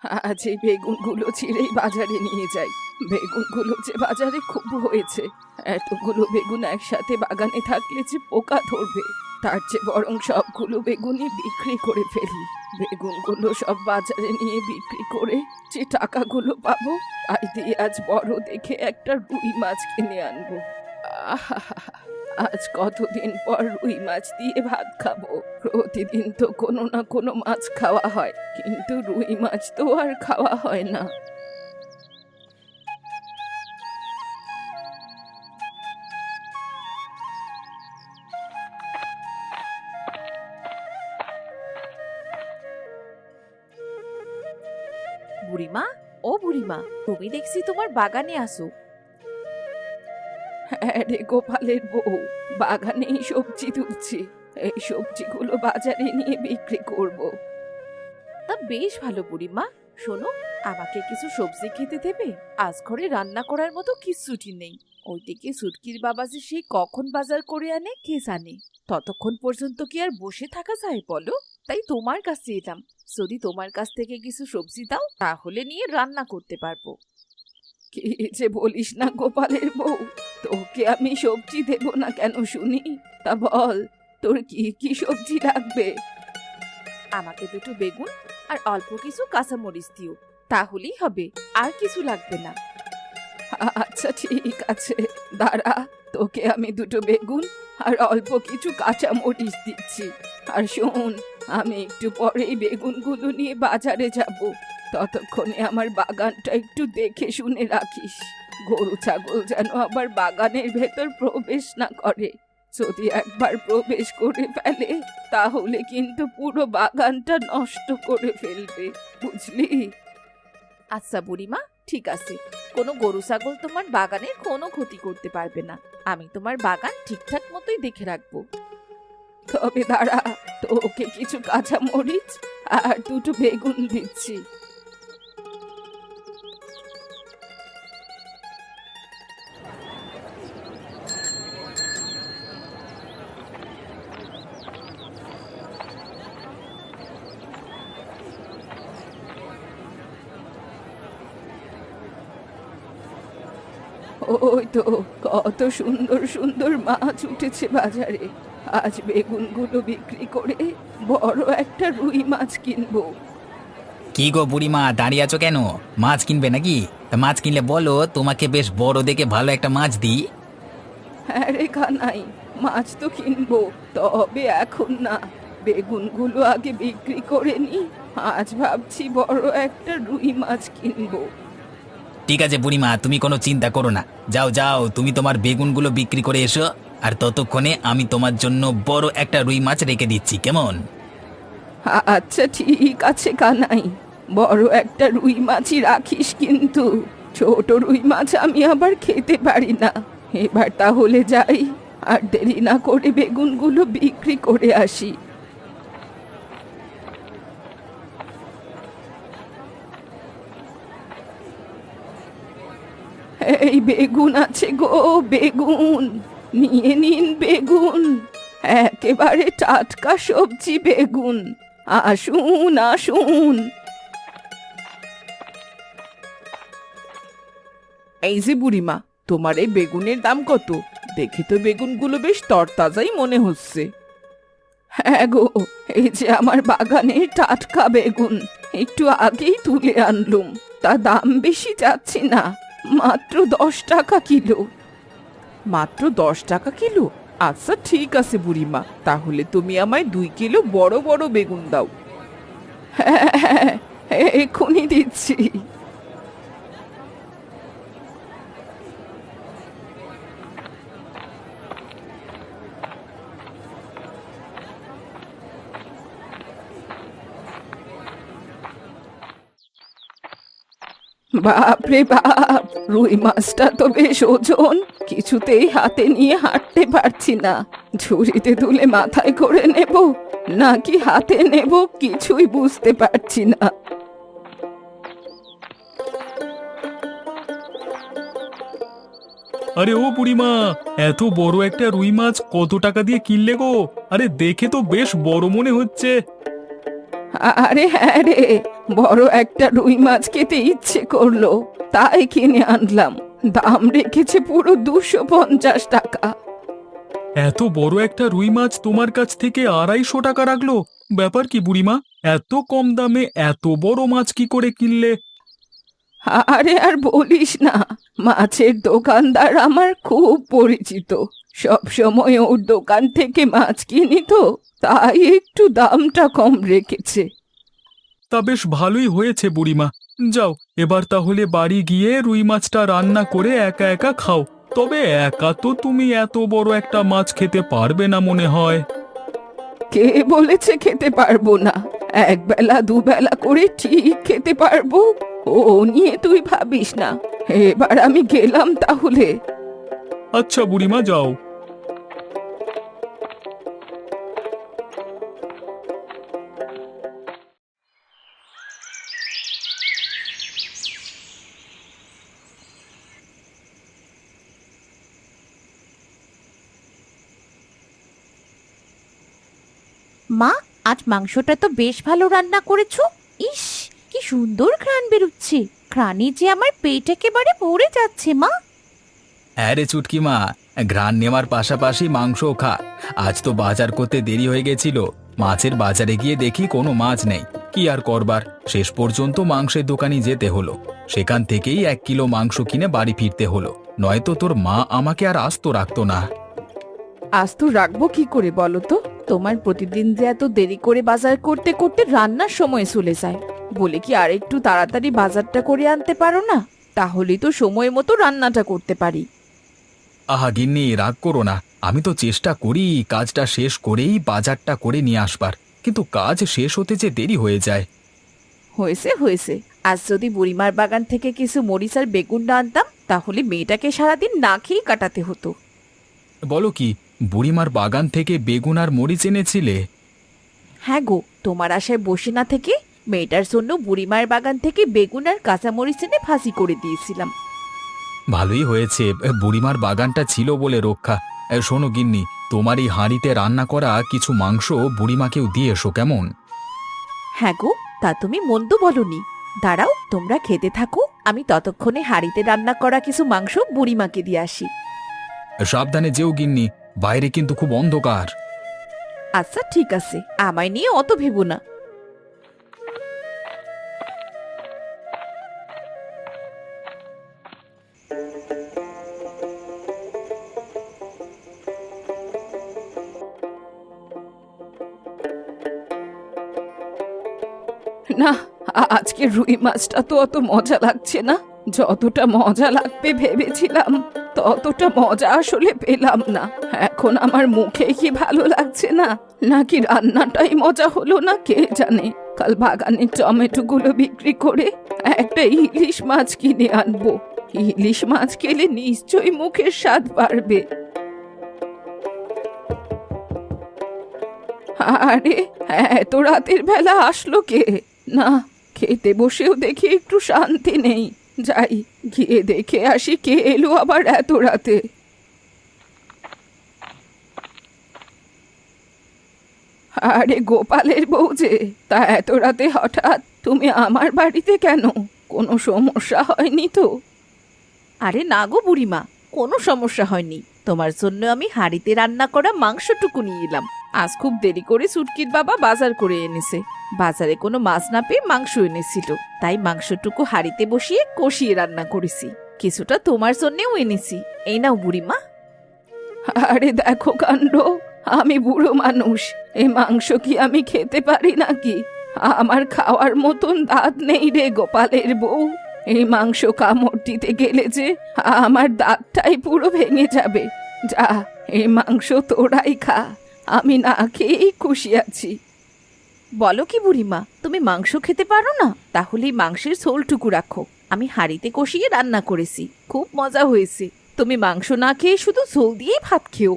আজ এই বেগুনগুলো ছিঁড়েই বাজারে নিয়ে যাই। বেগুনগুলো যে বাজারে খুব হয়েছে। এতগুলো বেগুন একসাথে বাগানে থাকলে যে পোকা ধরবে। তার চেয়ে বরং সবগুলো বেগুনই বিক্রি করে ফেলি। বেগুনগুলো সব বাজারে নিয়ে বিক্রি করে যে টাকাগুলো পাবো, তাই দিয়ে আজ বড় দেখে একটা রুই মাছ কিনে আনবো। আহা! আজ কতদিন পর রুই মাছ দিয়ে ভাত খাবো। প্রতিদিন তো কোনো না কোনো মাছ খাওয়া হয়, কিন্তু রুই মাছ তো আর খাওয়া হয় না। বুড়িমা, ও বুড়িমা, তুমি দেখছি তোমার বাগানে আসো। হ্যাঁ রে গোপালের বউ, বাগানেই সবজি তুলছি। এই সবজিগুলো বাজারে নিয়ে বিক্রি করব। তা বেশ ভালো বুড়িমা। শোনো, আমাকে কিছু সবজি খেতে দেবে? আজ ঘরে রান্না করার মতো কিচ্ছুটি নেই। ওইদিকে সুটকির বাবা যে সেই কখন বাজার করে আনে কে জানে। ততক্ষণ পর্যন্ত কি আর বসে থাকা যায় বলো? তাই তোমার কাছে এলাম। যদি তোমার কাছ থেকে কিছু সবজি দাও, তাহলে নিয়ে রান্না করতে পারবো। কি যে বলিস না গোপালের বউ, তোকে আমি সবজি দেব না কেন শুনি? তা বল, তোর কি কি সবজি লাগবে? আমাকে দুটো বেগুন আর অল্প কিছু কাঁচামরিচ দিও, তাহলেই হবে। আর কিছু লাগবে না। আচ্ছা ঠিক আছে, দাঁড়া, তোকে আমি দুটো বেগুন আর অল্প কিছু কাঁচা মরিচ দিচ্ছি। আর শোন, আমি একটু পরেই বেগুনগুলো নিয়ে বাজারে যাব। ততক্ষণে আমার বাগানটা একটু দেখে শুনে রাখিস। গরু ছাগল যেন আবার বাগানের ভেতর প্রবেশ না করে। যদি একবার প্রবেশ করে ফেলে, তাহলে কিন্তু পুরো বাগানটা নষ্ট করে ফেলবে, বুঝলি? আচ্ছা বুড়িমা, ঠিক আছে। কোনো গরু ছাগল তোমার বাগানের কোনো ক্ষতি করতে পারবে না। আমি তোমার বাগান ঠিকঠাক মতোই দেখে রাখবো। তবে দাঁড়া, তোকে কিছু কাঁচা মরিচ আর দুটো বেগুন দিচ্ছি। ওই তো, কত সুন্দর সুন্দর মাছ উঠেছে বাজারে। আজ বেগুনগুলো বিক্রি করে বড় একটা রুই মাছ কিনবো। কি গো বুড়িমা, দাঁড়িয়ে আছো কেন? মাছ কিনবে নাকি? তা মাছ কিনলে বলো, তোমাকে বেশ বড় দেখে ভালো একটা মাছ দিই। হ্যাঁ রে কানাই, মাছ তো কিনবো, তবে এখন না। বেগুনগুলো আগে বিক্রি করে নি। আজ ভাবছি বড় একটা রুই মাছ কিনবো। ঠিক আছে বুড়িমা, তুমি কোনো চিন্তা করো না। যাও যাও, তুমি তোমার বেগুনগুলো বিক্রি করে এসো। আর ততক্ষণে আমি তোমার জন্য বড় একটা রুই মাছ রেখে দিচ্ছি, কেমন? আচ্ছা ঠিক আছে কানাই, বড় একটা রুই মাছই রাখিস কিন্তু। ছোট রুই মাছ আমি আবার খেতে পারি না। এবার তাহলে যাই, আর দেরি না করে বেগুনগুলো বিক্রি করে আসি। এই বেগুন আছে গো, বেগুন নিয়ে নিন বেগুন। একেবারে টাটকা সবজি বেগুন। আসুন আসুন। এই যে বুড়িমা, তোমার এই বেগুনের দাম কত? দেখে তো বেগুনগুলো বেশ তরতাজাই মনে হচ্ছে। হ্যাঁ গো, এই যে আমার বাগানের টাটকা বেগুন, একটু আগেই তুলে আনলুম। তা দাম বেশি যাচ্ছে না, মাত্র 10 টাকা কিলো। মাত্র 10 টাকা কিলো? আচ্ছা ঠিক আছে বুড়িমা, তাহলে তুমি আমায় 2 কিলো বড় বড় বেগুন দাও। হ্যাঁ হ্যাঁ, এক্ষুনি দিচ্ছি। বাপ রে বাপ, রুই মাছটা তো বেশ ওজন। কিছুতেই হাতে নিয়ে হাঁটতে পারছি না। ঝুড়িতে তুলে মাথায় করে নেব নাকি হাতে নেব, কিছুই বুঝতে পারছি না। আরে ও বুড়িমা, এত বড় একটা রুই মাছ কত টাকা দিয়ে কিনলে গো? আরে দেখে তো বেশ বড় মনে হচ্ছে। আরে হ্যাঁ রে, বড় একটা রুই মাছ খেতে ইচ্ছে করলো, তাই কিনে আনলাম। দাম রেখেছে পুরো 250 টাকা। এত বড় একটা রুই মাছ তোমার কাছ থেকে 250 টাকা রাখলো? ব্যাপার কি বুড়িমা, এত কম দামে এত বড় মাছ কি করে কিনলে? আরে আর বলিস না, মাছের দোকানদার আমার খুব পরিচিত। সব সময় ওর দোকান থেকে মাছ কিনি তো, তাই একটু দামটা কম রেখেছে। তা বেশ ভালোই হয়েছে বুড়িমা। যাও, এবার তাহলে বাড়ি গিয়ে রুই মাছটা রান্না করে একা একা খাও। তবে একা তো তুমি এত বড় একটা মাছ খেতে পারবে না মনে হয়। কে বলেছে খেতে পারবো না? একবেলা দুবেলা করে ঠিক খেতে পারবো, ও নিয়ে তুই ভাবিস না। এবার আমি গেলাম তাহলে। আচ্ছা বুড়িমা, যাও। মা, আজ মাংসটা তো বেশ ভালো রান্না করেছো। ইস, কি সুন্দর ঘ্রাণ বেরোচ্ছে। ঘ্রাণে যে আমার পেট একেবারে ভরে যাচ্ছে মা। হ্যাঁ রে চুটকি মা, ঘ্রাণ নেওয়ার পাশাপাশি মাংসও খা। আজ তো বাজার করতে দেরি হয়ে গেছিল। মাছের বাজারে গিয়ে দেখি কোনো মাছ নেই। কি আর করবার, শেষ পর্যন্ত মাংসের দোকানে যেতে হলো। সেখান থেকেই 1 কিলো মাংস কিনে বাড়ি ফিরতে হলো, নয়তো তোর মা আমাকে আর আস্ত রাখতো না। আজ তো রাখবো কি করে বলো তো? তোমার প্রতিদিন যে এত দেরি করে বাজার করতে করতে রান্নার সময় চলে যায়, বলে কি আর একটু তাড়াতাড়ি বাজারটা করে আনতে পারো না? তাহলেই তো সময় মতো রান্নাটা করতে পারি। আহা গিন্নি, রাগ করো না। আমি তো চেষ্টা করি কাজটা শেষ করেই বাজারটা করে নিয়ে আসবার, কিন্তু কাজ শেষ হতে যে দেরি হয়ে যায়। হয়েছে হয়েছে, আজ যদি বুড়িমার বাগান থেকে কিছু মরিচ আর বেগুন না আনতাম, তাহলে মেয়েটাকে সারাদিন না খেয়েই কাটাতে হতো। বলো কি, বুড়িমার বাগান থেকে বেগুন আর মরিচ এনেছিলে? হ্যাঁ গো, তোমার আশায় বসে না থেকে মেয়েটার জন্য বুড়িমার বাগান থেকে বেগুন আর কাঁচামরিচ এনে ভাজি করে দিয়েছিলাম। ভালোই হয়েছে, বুড়িমার বাগানটা ছিল বলে রক্ষা। শোনো গিন্নি, তোমার এই হাঁড়িতে রান্না করা কিছু মাংস বুড়িমাকেও দিয়ে এসো, কেমন? হ্যাঁ গো, তা তুমি মন্দ বলনি। দাঁড়াও, তোমরা খেতে থাকো, আমি ততক্ষণে হাঁড়িতে রান্না করা কিছু মাংস বুড়িমাকে দিয়ে আসি। সাবধানে যেও গিন্নি, বাইরে কিন্তু খুব অন্ধকার। আচ্ছা ঠিক আছে, আমায় নিয়ে অত ভেবো না। না, আজকে রুই মাছটা তো অত মজা লাগছে না। যতটা মজা লাগবে ভেবেছিলাম, ততটা মজা আসলে পেলাম না। এখন আমার মুখে কি ভালো লাগছে না, নাকি রান্নাটাই মজা হলো না কে জানে। কাল বাগানের টমেটোগুলো বিক্রি করে একটা ইলিশ মাছ কিনে আনবো। ইলিশ মাছ খেলে নিশ্চয়ই মুখের স্বাদ বাড়বে। আরে, এত রাতের বেলা আসলো কে? না, খেতে বসেও দেখি একটু শান্তি নেই। যাই, গিয়ে দেখে আসি কে এলো আবার এত রাতে। আরে গোপালের বউ যে, তা এত রাতে হঠাৎ তুমি আমার বাড়িতে কেন? কোনো সমস্যা হয়নি তো? আরে না গো বুড়িমা, কোনো সমস্যা হয়নি। তোমার জন্য আমি হাঁড়িতে রান্না করা মাংসটুকু নিয়ে এলাম। আজ খুব দেরি করে সুটকির বাবা বাজার করে এনেছে। বাজারে কোনো মাছ না পেয়ে মাংস এনেছিল, তাই মাংসটুকু হাঁড়িতে বসিয়ে কষিয়ে রান্না করেছি। কিছুটা তোমার জন্যেও এনেছি, এই নাও বুড়িমা। আরে দেখো কাণ্ড, আমি বুড়ো মানুষ, এই মাংস কি আমি খেতে পারি নাকি? আমার খাওয়ার মতন দাঁত নেই রে গোপালের বউ। এই মাংস কামড় দিতে গেলে যে আমার দাঁতটাই পুরো ভেঙে যাবে। যা, এই মাংস তোরাই খা, আমি না খেয়েই খুশি আছি। বলো কি বুড়িমা, তুমি মাংস খেতে পারো না? তাহলে এই মাংসের ঝোলটুকু রাখো, আমি হাঁড়িতে কষিয়ে রান্না করেছি, খুব মজা হয়েছে। তুমি মাংস না খেয়ে শুধু ঝোল দিয়েই ভাত খেও।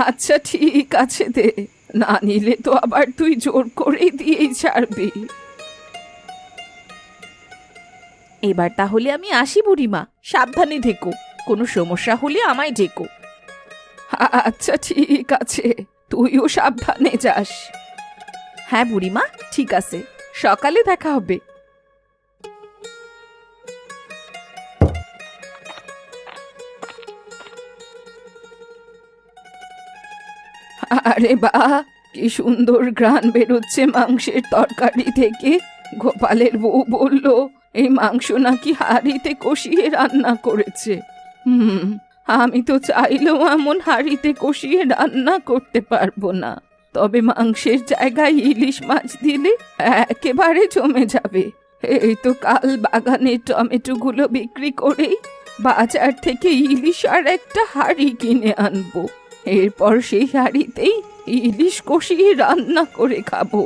আচ্ছা ঠিক আছে, দে, না নিলে তো আবার তুই জোর করে দিয়েই ছাড়বি। এবার তাহলে আমি আসি বুড়িমা, সাবধানে থেকো, কোনো সমস্যা হলে আমায় ডেকো। আচ্ছা ঠিক আছে, তুইও সাবধানে যাস। হ্যাঁ বুড়িমা, ঠিক আছে, সকালে দেখা হবে। আরে বাহ, কি সুন্দর ঘ্রাণ বেরোচ্ছে মাংসের তরকারি থেকে। গোপালের বউ বলল এই মাংস নাকি হাঁড়িতে কষিয়ে রান্না করেছে। আমি তো চাইলেও এমন হাঁড়িতে কষিয়ে রান্না করতে পারবো না, তবে মাংসের জায়গায় ইলিশ মাছ দিলে একেবারে জমে যাবে। এই তো কাল বাগানের টমেটোগুলো বিক্রি করেই বাজার থেকে ইলিশ আর একটা হাঁড়ি কিনে আনবো। এরপর সেই হাঁড়িতেই ইলিশ কষিয়ে রান্না করে খাবো।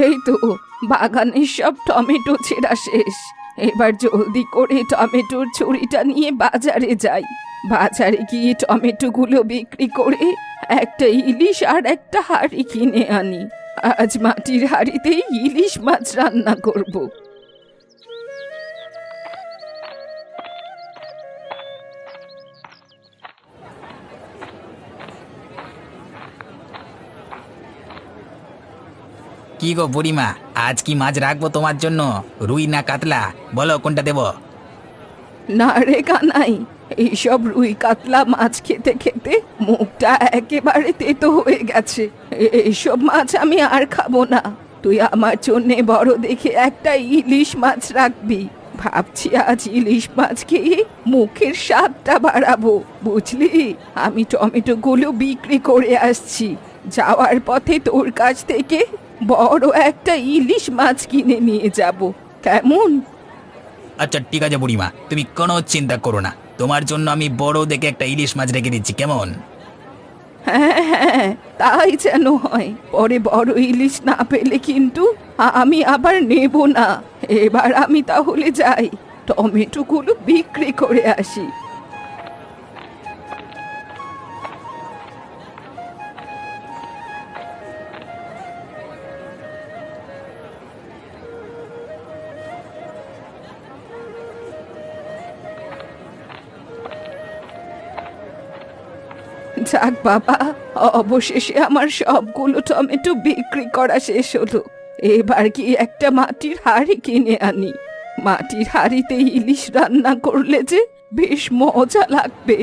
এই তো বাগানের সব টমেটো ছেঁড়া শেষ। এবার জলদি করে টমেটোর ছুরিটা নিয়ে বাজারে যাই। বাজারে গিয়ে টমেটোগুলো বিক্রি করে একটা ইলিশ আর একটা হাঁড়ি কিনে আনি। আজ মাটির হাঁড়িতেই ইলিশ মাছ রান্না করব। কি গো বুড়িমা, আজ কি মাছ রাখবো তোমার জন্য? রুই না কাতলা, বলো কোনটা দেবো? না রে কানাই, এইসব রুই কাতলা মাছ খেতে খেতে মুখটা একেবারে তেতো হয়ে গেছে। এইসব মাছ আমি আর খাবো না। তুই আমার জন্যে বড় দেখে একটা ইলিশ মাছ রাখবি। ভাবছি আজ ইলিশ মাছ খেয়ে মুখের স্বাদটা বাড়াবো, বুঝলি? আমি টমেটোগুলো বিক্রি করে আসছি, যাওয়ার পথে তোর কাছ থেকে বড় একটা ইলিশ মাছ কিনে নিয়ে যাব, কেমন? আচ্ছা ঠিক আছে বুড়িমা, তুমি কোনো চিন্তা করো না, তোমার জন্য আমি বড় দেখে একটা ইলিশ মাছ রেখে দিচ্ছি, কেমন? হ্যাঁ হ্যাঁ, তাই যেন হয়। পরে বড় ইলিশ না পেলে কিন্তু আমি আবার নেব না। এবার আমি তাহলে যাই, টমেটোগুলো বিক্রি করে আসি। যাক বাবা, অবশেষে আমার সবগুলো টমেটো বিক্রি করা শেষ হলো। এবার কি একটা মাটির হাঁড়ি কিনে আনি। মাটির হাঁড়িতে ইলিশ রান্না করলে যে বেশ মজা লাগবে।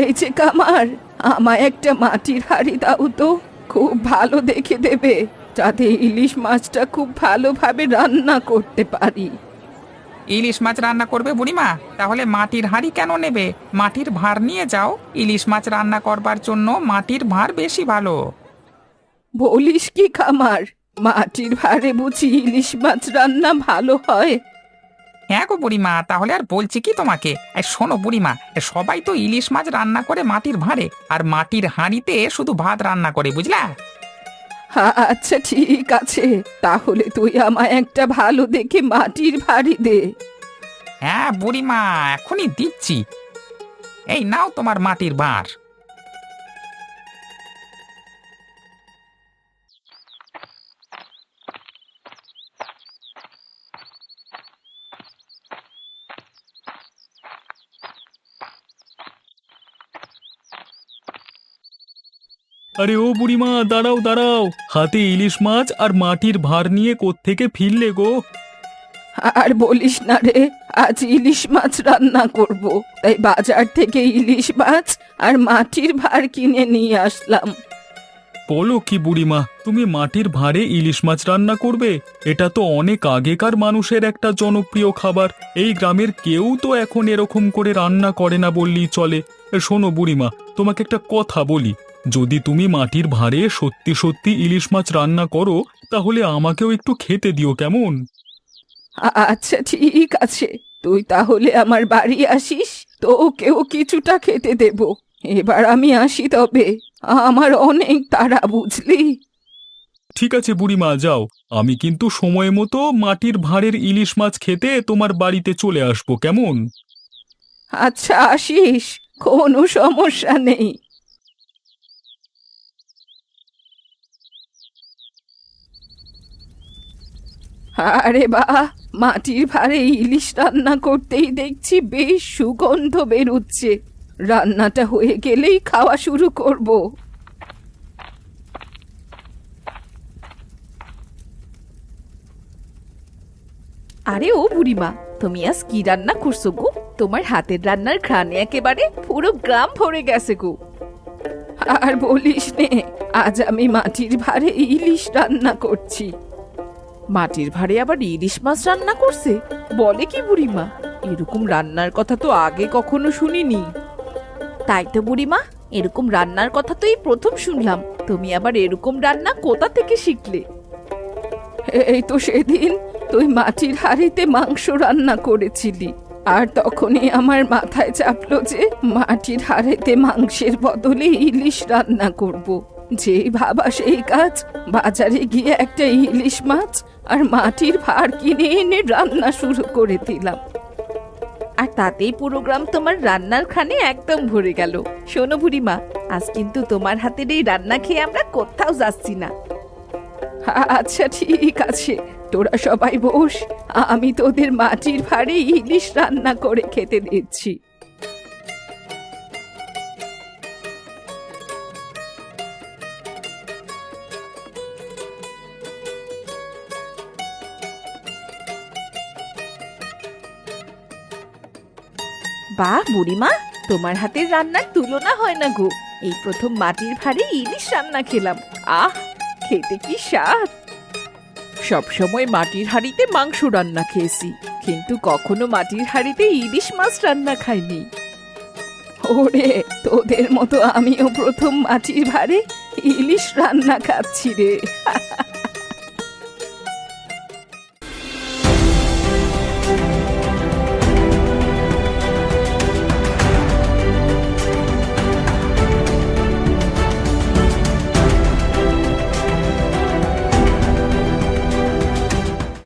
এই যে কামার, আমায় একটা মাটির হাঁড়ি দাও তো, খুব ভালো দেখে দেবে, যাতে ইলিশ মাছটা খুব ভালোভাবে রান্না করতে পারি। ইলিশ মাছ রান্না করবে বুড়িমা? তাহলে মাটির হাঁড়ি কেন নেবে? মাটির ভাঁড় নিয়ে যাও। ইলিশ মাছ রান্না করবার জন্য মাটির ভাঁড় বেশি ভালো। বলিস কি কামার, মাটির ভাঁড়ে বুঝি ইলিশ মাছ রান্না ভালো হয়? হ্যাঁ গো বুড়িমা, তাহলে আর বলছি কি তোমাকে। শোনো বুড়িমা, সবাই তো ইলিশ মাছ রান্না করে মাটির ভাঁড়ে, আর মাটির হাঁড়িতে শুধু ভাত রান্না করে, বুঝলা? আচ্ছা ঠিক আছে, তাহলে তুই আমায় একটা ভালো দেখে মাটির ভাঁড়ি দে। হ্যাঁ বুড়িমা, এখনই দিচ্ছি। এই নাও তোমার মাটির ভাঁড়। আরে ও বুড়িমা, দাঁড়াও দাঁড়াও, হাতে ইলিশ মাছ আর মাটির ভাঁড় নিয়ে কোত্থেকে ফিরলে গো? আর বলিস না রে, আজ ইলিশ মাছ রান্না করব, তাই বাজার থেকে ইলিশ মাছ আর মাটির ভাঁড় কিনে নিয়ে আসলাম। বলো কি বুড়িমা, তুমি মাটির ভাঁড়ে ইলিশ মাছ রান্না করবে? এটা তো অনেক আগেকার মানুষের একটা জনপ্রিয় খাবার। এই গ্রামের কেউ তো এখন এরকম করে রান্না করে না বললেই চলে। শোনো বুড়িমা, তোমাকে একটা কথা বলি, যদি তুমি মাটির ভাঁড়ে সত্যি সত্যি ইলিশ মাছ রান্না করো, তাহলে আমাকেও একটু খেতে দিও, কেমন? আচ্ছা ঠিক আছে, তুই তাহলে আমার বাড়ি আসিস, তোকেও কিছুটা খেতে দেব। এবার আমি আসি তবে, আমার অনেক তাড়া, বুঝলি? ঠিক আছে বুড়িমা, যাও। আমি কিন্তু সময় মতো মাটির ভাঁড়ের ইলিশ মাছ খেতে তোমার বাড়িতে চলে আসবো, কেমন? আচ্ছা আসিস, কোনো সমস্যা নেই। আরে বাহ, মাটির ভাঁড়ে ইলিশ রান্না করতেই দেখছি বেশ সুগন্ধ বেরুচ্ছে। রান্নাটা হয়ে গেলেই খাওয়া শুরু করব। আরে ও বুড়িমা, তুমি আজ কি রান্না করছো গো? তোমার হাতের রান্নার ঘ্রাণে একেবারে পুরো গ্রাম ভরে গেছে গো। আর বলিস নে, আজ আমি মাটির ভাঁড়ে ইলিশ রান্না করছি। মাটির ভাঁড়ে আবার ইলিশ মাছ রান্না করছে? বলে কি বুড়িমা? এরকম রান্নার কথা তো আগে কখনো শুনিনি। তাই তো বুড়িমা, এরকম রান্নার কথা তো এই প্রথম শুনলাম। তুমি আবার এরকম রান্না কোথা থেকে শিখলে? এই তো সেদিন তুই মাটির হাঁড়িতে মাংস রান্না করেছিলি, আর তখনই আমার মাথায় চাপলো যে মাটির হাঁড়িতে মাংসের বদলে ইলিশ রান্না করব। যেই ভাবা সেই কাজ, বাজারে গিয়ে একটা ইলিশ মাছ আর মাটির ভাঁড় কিনে এনে রান্না শুরু করে দিলাম। আর তাতেই পুরো গ্রাম তোমার রান্নার খানে একদম ভরে গেল। শোনো বুড়িমা, আজ কিন্তু তোমার হাতের এই রান্না খেয়ে আমরা কোথাও যাচ্ছি না। আচ্ছা ঠিক আছে, তোরা সবাই বস, আমি তোদের মাটির ভাঁড়ে ইলিশ রান্না করে খেতে দিচ্ছি। বাহ বুড়িমা, তোমার হাতের রান্নার তুলনা হয় না গো। এই প্রথম মাটির ভাঁড়ে ইলিশ রান্না খেলাম। আহ, খেতে কি স্বাদ! সবসময় মাটির হাঁড়িতে মাংস রান্না খেয়েছি, কিন্তু কখনো মাটির হাঁড়িতে ইলিশ মাছ রান্না খাইনি। ওরে, তোদের মতো আমিও প্রথম মাটির ভাঁড়ে ইলিশ রান্না খাচ্ছি রে।